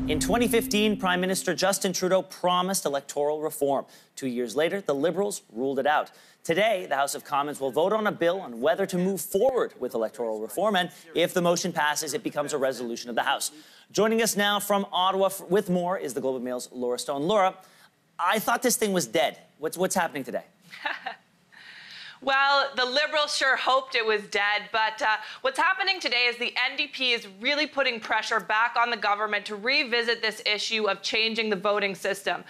In 2015, Prime Minister Justin Trudeau promised electoral reform. 2 years later, the Liberals ruled it out. Today, the House of Commons will vote on a bill on whether to move forward with electoral reform, and if the motion passes, it becomes a resolution of the House. Joining us now from Ottawa with more is the Globe and Mail's Laura Stone. Laura, I thought this thing was dead. What's happening today? Well, the Liberals sure hoped it was dead, but what's happening today is the NDP is really putting pressure back on the government to revisit this issue of changing the voting system.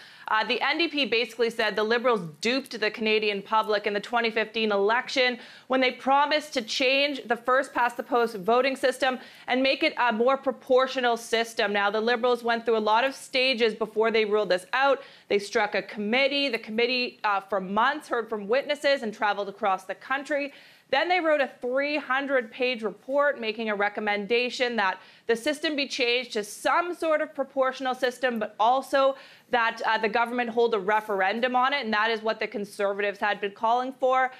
The NDP basically said the Liberals duped the Canadian public in the 2015 election when they promised to change the first-past-the-post voting system and make it a more proportional system. Now, the Liberals went through a lot of stages before they ruled this out. They struck a committee. The committee, for months, heard from witnesses and traveled across the country. Then they wrote a 300-page report making a recommendation that the system be changed to some sort of proportional system, but also that the government hold a referendum on it, and that is what the Conservatives had been calling for.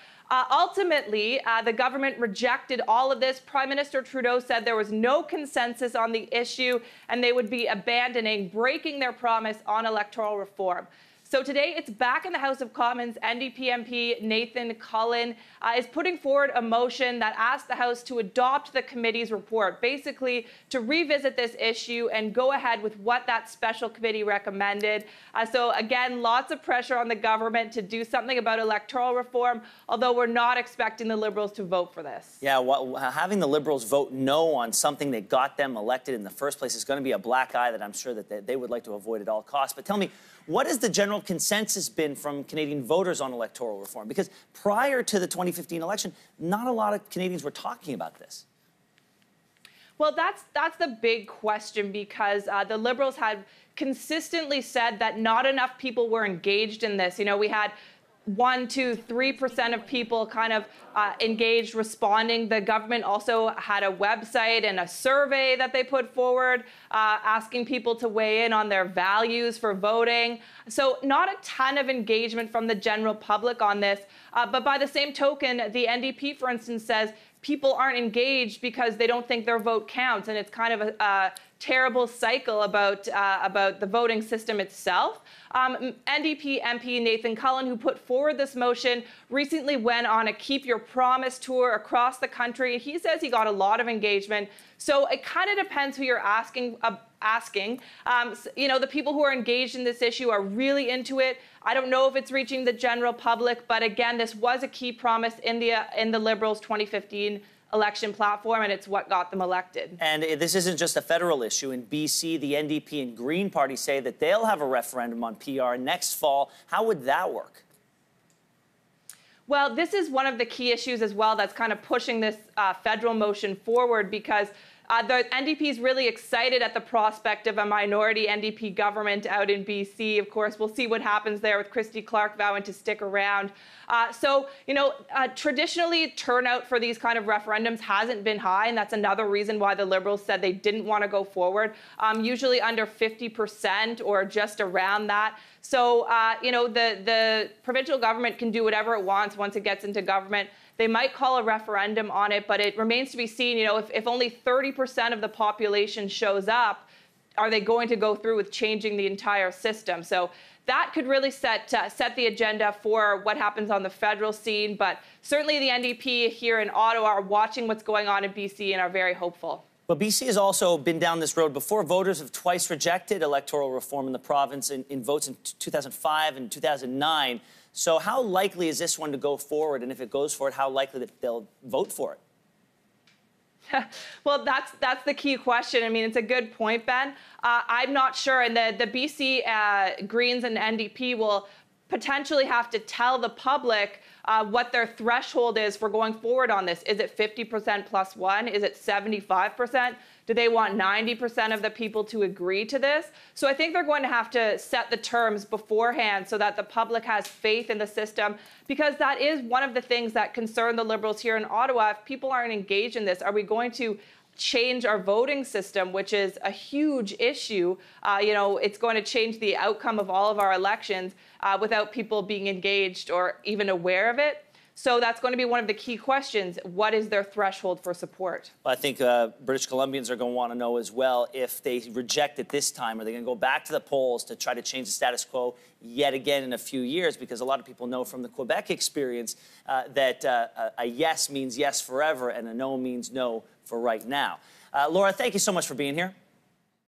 Ultimately, the government rejected all of this. Prime Minister Trudeau said there was no consensus on the issue, and they would be breaking their promise on electoral reform. So today, it's back in the House of Commons. NDP MP Nathan Cullen is putting forward a motion that asks the House to adopt the committee's report, basically to revisit this issue and go ahead with what that special committee recommended. So again, lots of pressure on the government to do something about electoral reform, although we're not expecting the Liberals to vote for this. Yeah, well, having the Liberals vote no on something that got them elected in the first place is going to be a black eye that I'm sure that they would like to avoid at all costs. But tell me, what has the general consensus been from Canadian voters on electoral reform? Because prior to the 2015 election, not a lot of Canadians were talking about this. Well, that's the big question, because the Liberals had consistently said that not enough people were engaged in this. You know, we had 1%, 2%, 3% of people kind of engaged, responding. The government also had a website and a survey that they put forward asking people to weigh in on their values for voting. So not a ton of engagement from the general public on this. But by the same token, the NDP, for instance, says people aren't engaged because they don't think their vote counts. And it's kind of a terrible cycle about the voting system itself. NDP MP Nathan Cullen, who put forward this motion, recently went on a Keep Your Promise tour across the country. He says he got a lot of engagement. So it kind of depends who you're asking. You know, the people who are engaged in this issue are really into it. I don't know if it's reaching the general public, but again, this was a key promise in the Liberals' 2015 election platform, and it's what got them elected. And this isn't just a federal issue. In BC, the NDP and Green Party say that they'll have a referendum on PR next fall. How would that work? Well, this is one of the key issues as well that's kind of pushing this federal motion forward, because the NDP is really excited at the prospect of a minority NDP government out in BC. Of course, we'll see what happens there with Christy Clark vowing to stick around. So, you know, traditionally, turnout for these kind of referendums hasn't been high, and that's another reason why the Liberals said they didn't want to go forward, usually under 50% or just around that. So, you know, the provincial government can do whatever it wants once it gets into government. They might call a referendum on it, but it remains to be seen, you know, if only 30% of the population shows up, are they going to go through with changing the entire system? So that could really set the agenda for what happens on the federal scene. But certainly the NDP here in Ottawa are watching what's going on in BC and are very hopeful. But BC has also been down this road before. Voters have twice rejected electoral reform in the province in votes in 2005 and 2009. So how likely is this one to go forward? And if it goes forward, how likely that they'll vote for it? Well, that's the key question. I mean, it's a good point, Ben. I'm not sure. And the BC Greens and NDP will potentially have to tell the public what their threshold is for going forward on this. Is it 50% plus one? Is it 75%? Do they want 90% of the people to agree to this? So I think they're going to have to set the terms beforehand so that the public has faith in the system, because that is one of the things that concern the Liberals here in Ottawa. If people aren't engaged in this, are we going to change our voting system, which is a huge issue? You know, it's going to change the outcome of all of our elections without people being engaged or even aware of it. So that's going to be one of the key questions. What is their threshold for support? Well, I think British Columbians are going to want to know as well, if they reject it this time, are they going to go back to the polls to try to change the status quo yet again in a few years? Because a lot of people know from the Quebec experience that a yes means yes forever and a no means no for right now. Laura, thank you so much for being here.